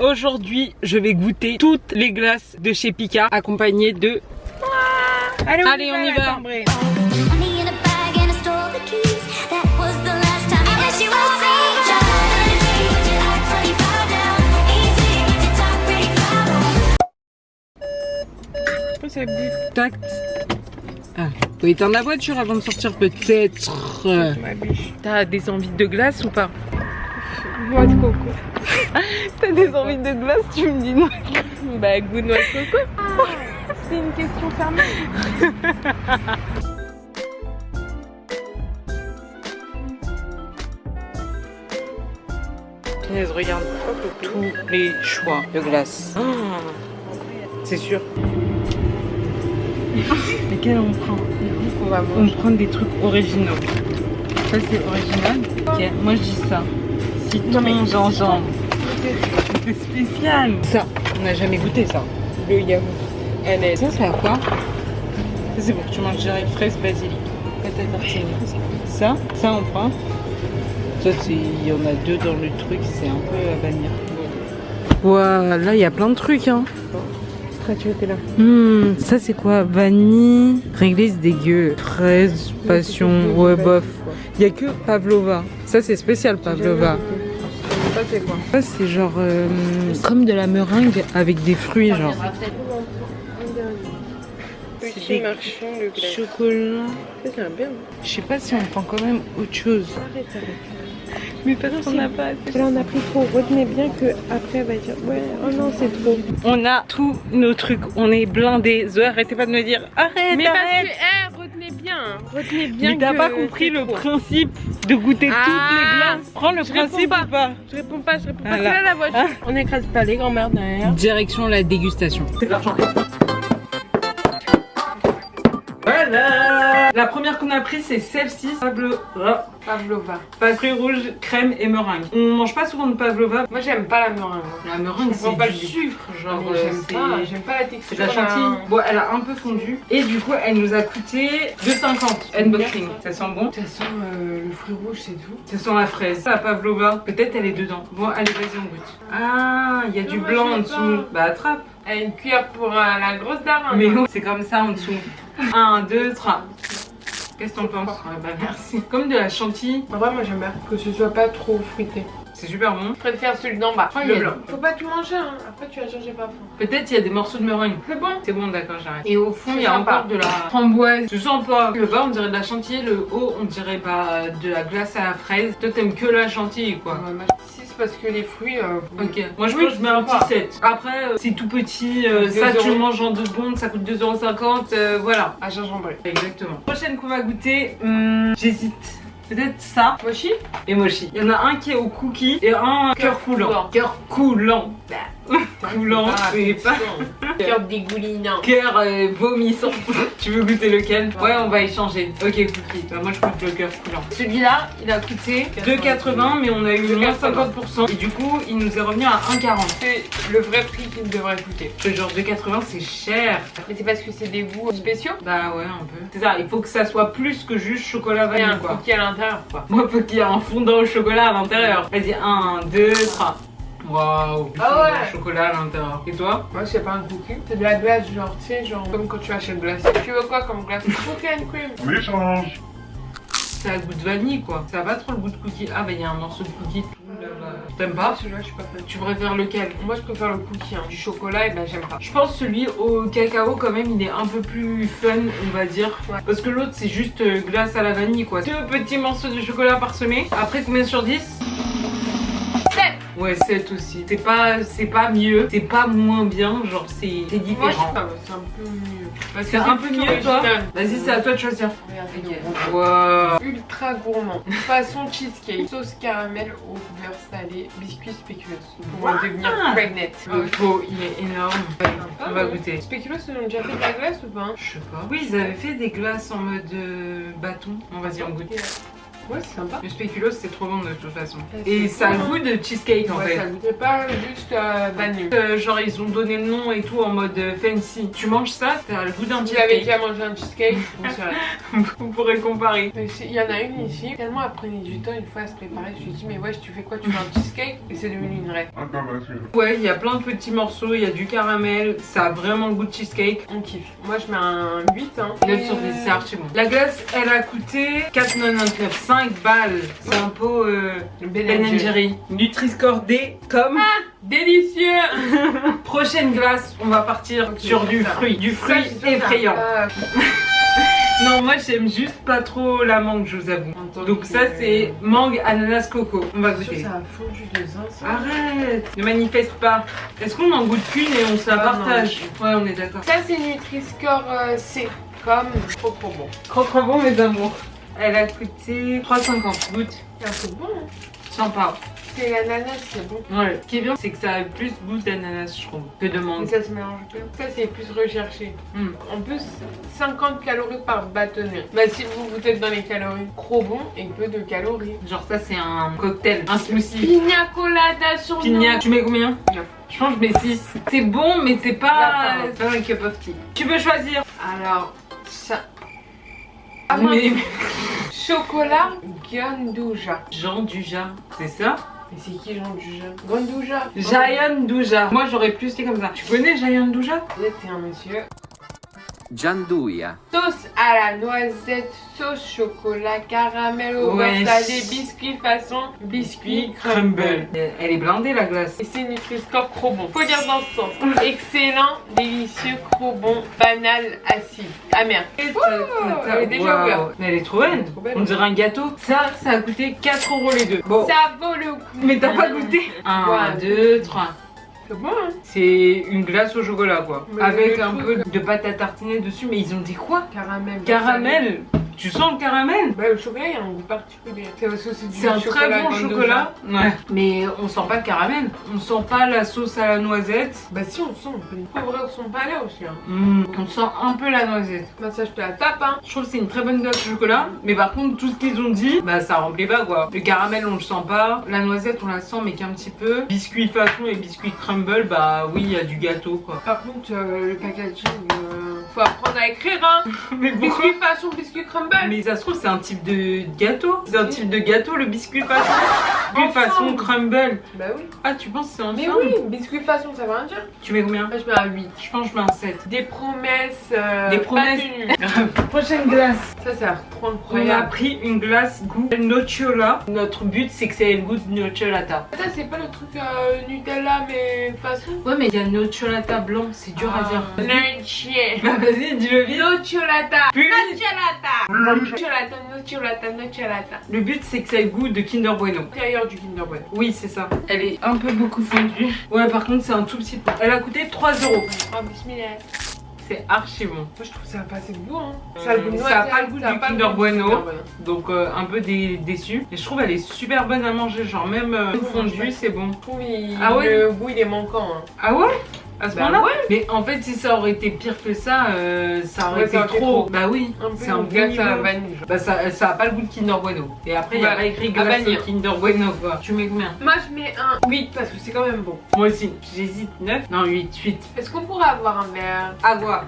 Aujourd'hui, je vais goûter toutes les glaces de chez Pika, accompagnées de... Allez, on y va. Ça bute. Tact. Ah, faut éteindre la voiture avant de sortir peut-être. Ma biche. T'as des envies de glace ou pas? Noix de coco. T'as des envies de glace, tu me dis noix de coco. Bah, goût noix de coco. C'est une question fermée. Punaise, regarde tous les choix de glace. C'est sûr. Lesquels on prend? On prend des trucs originaux. Ça c'est original. Ok, moi je dis ça. Citron, gingembre. C'est spécial. Ça, on n'a jamais goûté ça. Le yaourt. Elle est. Ça c'est à quoi? Ça c'est pour que tu manges direct fraise, basilic. Ça on prend. Ça c'est, il y en a deux dans le truc, c'est un peu à bannir. Ouah, là il y a plein de trucs hein. Tu étais là. Ça c'est quoi? Vanille, réglisse dégueu, fraise, passion, ouais bof. Il y a que pavlova. Ça c'est spécial pavlova. Ça c'est quoi? Ça c'est genre comme de la meringue avec des fruits genre. Petit marchand de glace. Chocolat. Ça c'est un bien. Je sais pas si on prend quand même autre chose. Arrête. Mais parce qu'on n'a pas assez. Là on a pris trop. Retenez bien que après elle va dire ouais, oh non c'est trop. On a tous nos trucs, on est blindés. Zoé, arrêtez pas de me dire arrête, Mais arrête. parce que retenez bien Mais t'as que pas compris c'est le trop. principe de goûter toutes les glaces. Prends le Je réponds principe pas. ou pas? Je réponds pas. Voilà. C'est là la voiture. On n'écrase pas les grands-mères derrière. Direction la dégustation. Voilà. La première qu'on a prise c'est celle-ci, pavlova. Pas fruits rouges, crème et meringue. On mange pas souvent de pavlova. Moi j'aime pas la meringue. La meringue Je comprends c'est pas du le sucre, genre J'aime pas la texture. c'est de la chantilly. Bon, elle a un peu fondu. Et du coup, elle nous a coûté 2,50 unboxing. Ça sent bon. Ça sent le fruit rouge, c'est tout. Ça sent la fraise. La pavlova, peut-être elle est dedans. Bon, allez, vas-y, on goûte. Ah, il y a du moi, blanc je en l'ai dessous. pas. Bah, attrape. Elle a une cuillère pour la grosse daronne. Mais oh, c'est comme ça en dessous. 1, 2, 3. Qu'est-ce que t'en penses? Bah, merci. Comme de la chantilly. En vrai, moi j'aime bien que ce soit pas trop fruité. C'est super bon. Je préfère celui d'en bas. Oh, le il y a- blanc. Faut pas tout manger, hein. Après tu vas dire j'ai pas faim. Peut-être il y a des morceaux de meringue. C'est bon. C'est bon, d'accord, j'arrête. Et au fond, C'est il y a sympa. encore de la framboise. Je sens pas. Le bas, on dirait de la chantilly. Le haut, on dirait bah, de la glace à la fraise. Toi, t'aimes que la chantilly, quoi. Ouais, moi, 6 parce que les fruits. Ok, moi je Oui, pense que je mets un sympa. petit 7. Après, c'est tout petit, 2 ça tu euros. manges en 2 secondes, ça coûte 2,50 €, voilà. À gingembre. Exactement. Prochaine qu'on va goûter, j'hésite. Peut-être ça Mochi. et mochi. Il y en a un qui est au cookie et un cœur coulant. coulant. Cœur coulant. Coulant, c'est pas. Cœur dégoulinant. Cœur vomissant. Tu veux goûter lequel? Ouais, on va échanger. Ok, cookie. Bah, moi je goûte le cœur coulant. Celui-là, il a coûté 2,80 mais on a eu moins 50%. Et du coup, il nous est revenu à 1,40. C'est le vrai prix qu'il devrait coûter. Ce genre 2,80 c'est cher. Mais c'est parce que c'est des goûts spéciaux. Bah ouais, un peu. C'est ça, il faut que ça soit plus que juste chocolat Il y a vanille un quoi. cookie à l'intérieur quoi. Moi, faut qu'il y ait un fondant au chocolat à l'intérieur. Vas-y, 1, 2, 3. Waouh, Ah ouais. au chocolat à l'intérieur. Et toi? Moi c'est pas un cookie. C'est de la glace genre, tu sais, genre comme quand tu achètes glace. Tu veux quoi comme glace? Cookie and cream. L'échange. Ça a le goût de vanille quoi. Ça a pas trop le goût de cookie. Ah bah il y a un morceau de cookie tout là-bas. T'aimes pas? Celui-là je suis pas fan. Tu préfères lequel? Moi je préfère le cookie, hein. Du chocolat et ben j'aime pas. Je pense celui au cacao quand même il est un peu plus fun on va dire. Ouais. Parce que l'autre c'est juste glace à la vanille quoi. 2 petits morceaux de chocolat parsemés. Après combien sur 10? 7. Ouais 7 aussi. C'est pas mieux, c'est pas moins bien, genre c'est Moi je différent. sais pas, c'est un peu mieux. Parce que C'est un peu plus mieux toi? original. Vas-y c'est à toi de choisir. Regardez. Wow. Ultra gourmand. Façon cheesecake. Sauce caramel au beurre salé. Biscuit spéculoos. Pour devenir pregnant. Le pot il est énorme. On va goûter. Spéculoos, ils ont déjà fait de la glace ou pas? Je sais pas. Oui ils avaient fait des glaces en mode bâton. Bon vas-y on goûte. Ouais, c'est sympa. Le spéculoos c'est trop bon de toute façon. Ouais, Et c'est ça a le bon, goût de cheesecake en Ouais, fait. ça c'est pas juste vanille. Genre ils ont donné le nom et tout en mode fancy. Tu manges ça, t'as le goût d'un Vous avez cheesecake. déjà mangé un cheesecake? Bon, c'est vrai. On pourrait comparer. Mais il y en a une ici, tellement elle prenait du temps une fois à se préparer, je lui ai dit mais wesh tu fais quoi, tu fais un cheesecake? Et c'est devenu une rêve. Ouais, il y a plein de petits morceaux, il y a du caramel, ça a vraiment le goût de cheesecake. On kiffe. Moi je mets un 8 hein. 9 sur 10, c'est archi bon. La glace, elle a coûté 4,99, 5 balles. C'est un pot Ben & Jerry. Nutri-Score D comme... Délicieux. Prochaine glace, on va partir sur du fruit. Du fruit effrayant. Non, moi j'aime juste pas trop la mangue, je vous avoue. Donc ça c'est mangue, ananas, coco. On va goûter. Ça a fondu de zin ça. Arrête, ne manifeste pas. Est-ce qu'on en goûte qu'une et on se la partage? Ouais, on est d'accord. Ça c'est Nutri-Score C, comme trop bon. Trop bon mes amours. Elle a coûté 3,50. Goûte. C'est un peu bon hein. Sympa. C'est l'ananas, c'est bon. Ouais. Ce qui est bien, c'est que ça a plus goût d'ananas, je trouve, que de Mais mangue. ça se mélange bien. Ça c'est plus recherché. En plus, 50 calories par bâtonnet. Bah si vous êtes dans les calories, trop bon et peu de calories. Genre ça c'est un cocktail, un smoothie. Pina colada sur Pina, tu mets combien? 9. Je pense que je mets 6. C'est bon mais c'est pas un cup of tea. Tu peux choisir. Alors, ça... Mais Chocolat Ganduja. Jean Duja, c'est ça? Mais c'est qui Jean Duja? Ganduja. Jayan Duja. Moi j'aurais plus dit comme ça. Tu connais Jayan Duja? Vous un monsieur. Gianduia. Sauce à la noisette, sauce chocolat, caramel au beurre Ouais. salé, biscuit façon biscuit crumble. Elle est blindée la glace. Et c'est Nutri-Score trop bon. Faut dire dans ce sens. Excellent, délicieux, trop bon, banal, acide, amer. Elle est déjà Waouh. ouverte. Mais elle est trop belle. Trop belle, On dirait un gâteau. Ça a coûté 4 € les deux. Bon. Ça vaut le coup. Mais t'as pas goûté? 1, Ouais. 2, 3. C'est bon hein. C'est une glace au chocolat quoi. Mais Avec le un truc- peu de pâte à tartiner dessus. Mais ils ont dit quoi? Caramel. Caramel. Tu sens le caramel? Bah, le chocolat, il y a un goût particulier. C'est aussi du C'est un très bon Ganduja. chocolat. Ouais. Mais on sent pas le caramel. On sent pas la sauce à la noisette. Bah, si, on sent. On peut ouvrir son palais aussi. Hein. On sent un peu la noisette. Bah, ça, je te la tape. Hein. Je trouve que c'est une très bonne glace au chocolat. Mais par contre, tout ce qu'ils ont dit, bah ça remplit pas quoi. Le caramel, on le sent pas. La noisette, on la sent, mais qu'un petit peu. Biscuit façon et biscuit crumble, bah oui, il y a du gâteau quoi. Par contre, le packaging, faut apprendre à écrire. Hein. Mais pourquoi? Biscuit façon, biscuit crumble. Mais ça se trouve, c'est un type de gâteau. C'est un type de gâteau, le biscuit façon. Biscuit façon crumble. Bah oui. Ah, tu penses que c'est ensemble? Mais oui, biscuit façon, ça va rien dire. Tu mets combien? Moi, je mets un 8. Je pense que je mets un 7. Des promesses. Des promesses. pas tenues. Prochaine glace. Ça, ça a l'air trop On a incroyable. pris une glace goût nocciola. Notre but, c'est que c'est le goût de nocciolata. Ça, c'est pas le truc Nutella, mais façon. Ouais, mais il y a nocciolata blanc, c'est dur à dire. Nocciolata. Bah vas-y, dis-le vite. Nocciolata. Puis- Nocciolata, nocciolata, nocciolata. Le but, c'est que ça ait le goût de Kinder Bueno. L'intérieur du Kinder Bueno. Oui, c'est ça. Elle est un peu beaucoup fondue. Ouais, par contre, c'est un tout petit peu. Elle a coûté 3 €. Oh, bismillah. C'est archi bon. Moi, je trouve que ça a pas assez de goût. Hein. Ça a le goût de Ça noisette, a pas le goût ça a du pas le Kinder goût du Kinder Bueno. Bueno. Donc un peu déçue. Et je trouve elle est super bonne à manger. Genre même fondue, c'est bon. Je trouve Ah ouais? le goût il est manquant. Hein. Ah ouais? À ce Bah moment-là? ouais. Mais en fait, si ça aurait été pire que ça, ça aurait Ouais, été ça aurait été trop. trop. Bah oui, Un peu c'est un une bon glace à la niveau. vanille. Genre. Bah ça a pas le goût de Kinder Bueno. Et après, il y a Ouais, pas écrit à glace bannir. Kinder Bueno quoi. Tu mets combien? Moi je mets un 8 parce que c'est quand même bon. Moi aussi. J'hésite 9. Non, 8. Est-ce qu'on pourrait avoir un verre À voir.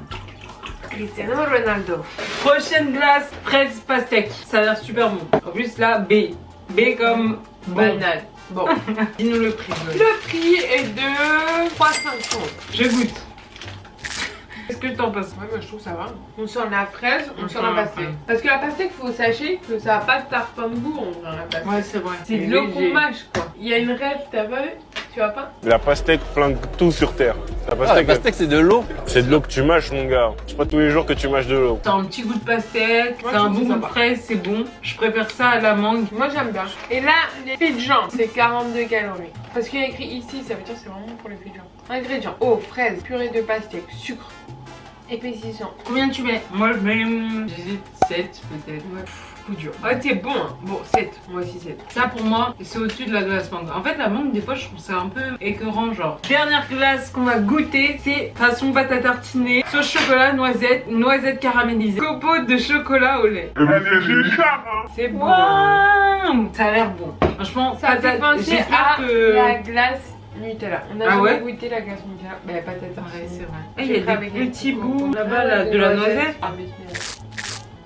Cristiano Ronaldo? Prochaine glace, fraise pastèque. Ça a l'air super bon. En plus là, B. B comme bon. Banal. Bon. Dis-nous le prix. Le prix est de 3,50. Je goûte. Qu'est-ce que t'en penses? Ouais, moi je trouve ça va. On sent la fraise, on sent sent la la pastèque. fraise. Parce que la pastèque, faut sachez que ça a pas de tartin de goût en vrai, la pastèque. Ouais, c'est vrai. C'est de l'eau qu'on mâche quoi. Il y a une rêve, t'as pas vu? Tu vois pas? La pastèque flingue tout sur terre. La Ah, la pastèque, pastèque, c'est de l'eau. c'est de l'eau que tu mâches, mon gars. C'est pas tous les jours que tu mâches de l'eau. T'as un petit goût de pastèque, Moi, t'as je un trouve bon ça goût de sympa. fraise, c'est bon. Je préfère ça à la mangue. Moi j'aime bien. Et là, les filles de gens, c'est 42 calories. Parce qu'il y a écrit ici, ça veut dire que c'est vraiment pour les filles de gens. Ingrédients: eau, fraise, purée de pastèque, sucre Épaississant. Combien tu mets? Moi je mets. J'hésite 7 peut-être. Ouais. Coup dur. Ah, t'es bon, hein. Bon, 7. Moi aussi 7. Ça pour moi, c'est au-dessus de la glace mangue. En fait, la mangue, des fois, je trouve ça un peu écœurant. Genre, dernière glace qu'on va goûter, c'est façon pâte à tartiner, sauce chocolat, noisette caramélisée, copeaux de chocolat au lait. C'est bon. Waouh, ça a l'air bon. Franchement, Ça fait penser j'espère à que. la glace Nutella. On a Ah jamais ouais goûté la glace Nutella. Bah, pas tête. Ouais, c'est vrai. Et il y a des petits bouts là-bas là, de la noisette.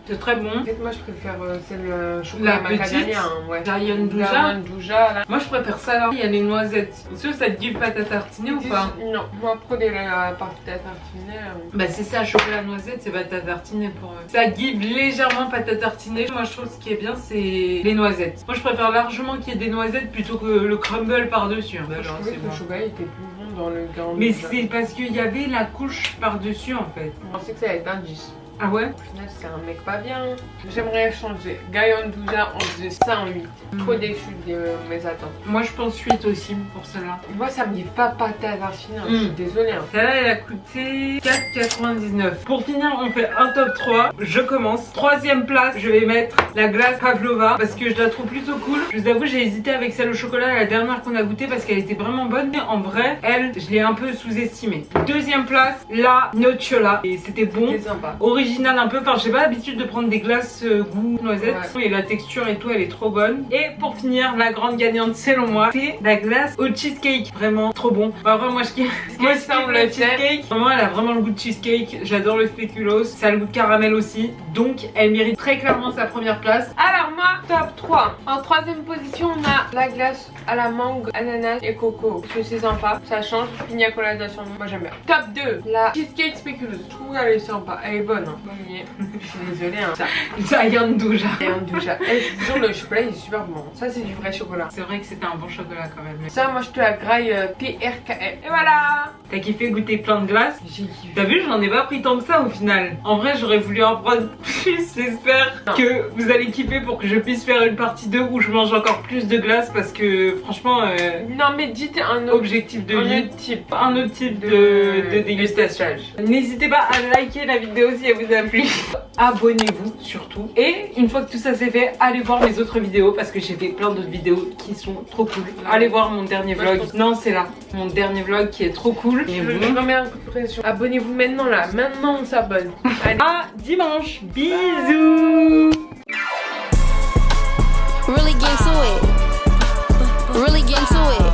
C'est très bon. En fait, moi je préfère celle chocolat La petite, macadamia. Hein, ouais. Giant Douja. Giant Douja, là. Moi, je préfère ça là. Il y a les noisettes. Est-ce que ça te dit pâte à tartiner ou pas? Non, moi pour la partie à tartiner. Bah c'est ça, chocolat noisette, c'est pâte à tartiner pour eux. Ça guide légèrement pâte à tartiner. Moi je trouve ce qui est bien c'est les noisettes. Moi je préfère largement qu'il y ait des noisettes plutôt que le crumble par dessus. Je trouvais que le chocolat était plus bon dans le Giant Mais Douja. c'est parce qu'il y avait la couche par dessus en fait. Je pensais que ça allait être un 10. Ah ouais? Au final c'est un mec pas bien. J'aimerais changer. Giant Douja on faisait ça en 8. Trop déçu de mes attentes. Moi je pense 8 aussi pour celle-là. Moi ça me dit pas pâte à tartiner. Je suis désolée. Hein. Celle-là elle a coûté 4,99. Pour finir on fait un top 3. Je commence. Troisième place je vais mettre la glace Pavlova parce que je la trouve plutôt cool. Je vous avoue j'ai hésité avec celle au chocolat la dernière qu'on a goûtée parce qu'elle était vraiment bonne. Mais en vrai elle je l'ai un peu sous-estimée. Deuxième place la Nocciola. Et c'était bon. C'est sympa. Original un peu, enfin j'ai pas l'habitude de prendre des glaces goût noisette et la texture et tout elle est trop bonne. Et pour finir la grande gagnante selon moi c'est la glace au cheesecake, vraiment trop bon. Enfin, vraiment moi je kiffe le cheesecake, vraiment elle a vraiment le goût de cheesecake, j'adore le spéculoos, ça a le goût de caramel aussi, donc elle mérite très clairement sa première place. Alors moi, top 3. En troisième position, on a la glace à la mangue, ananas et coco. Parce que c'est sympa, ça change. Pina colada sur moi, j'aime bien. Top 2, la cheesecake spéculoos. Je trouve qu'elle est sympa, elle est bonne. Hein. Je suis désolée. Hein. Giant Douja. Giant Douja. Et je vous jure, le chocolat il est super bon. Ça, c'est du vrai chocolat. C'est vrai que c'était un bon chocolat quand même. Ça, moi je te la graille PRKL. Et voilà. T'as kiffé goûter plein de glaces? J'ai kiffé. T'as vu, j'en ai pas pris tant que ça au final. En vrai, j'aurais voulu en prendre plus. J'espère que vous allez kiffer pour que je puisse faire une partie 2 où je mange encore plus de glace parce que franchement, non, mais dites un autre objectif de vie. Un autre type de dégustation. N'hésitez pas à liker la vidéo si elle vous a plu. Abonnez-vous surtout. Et une fois que tout ça c'est fait, allez voir mes autres vidéos parce que j'ai fait plein d'autres vidéos qui sont trop cool. Allez voir mon dernier vlog. Non, c'est là. Mon dernier vlog qui est trop cool. Je remets un coup de pression. Abonnez-vous maintenant là. Maintenant on s'abonne. Allez. À dimanche. Bisous. Really get to it. Really get to it.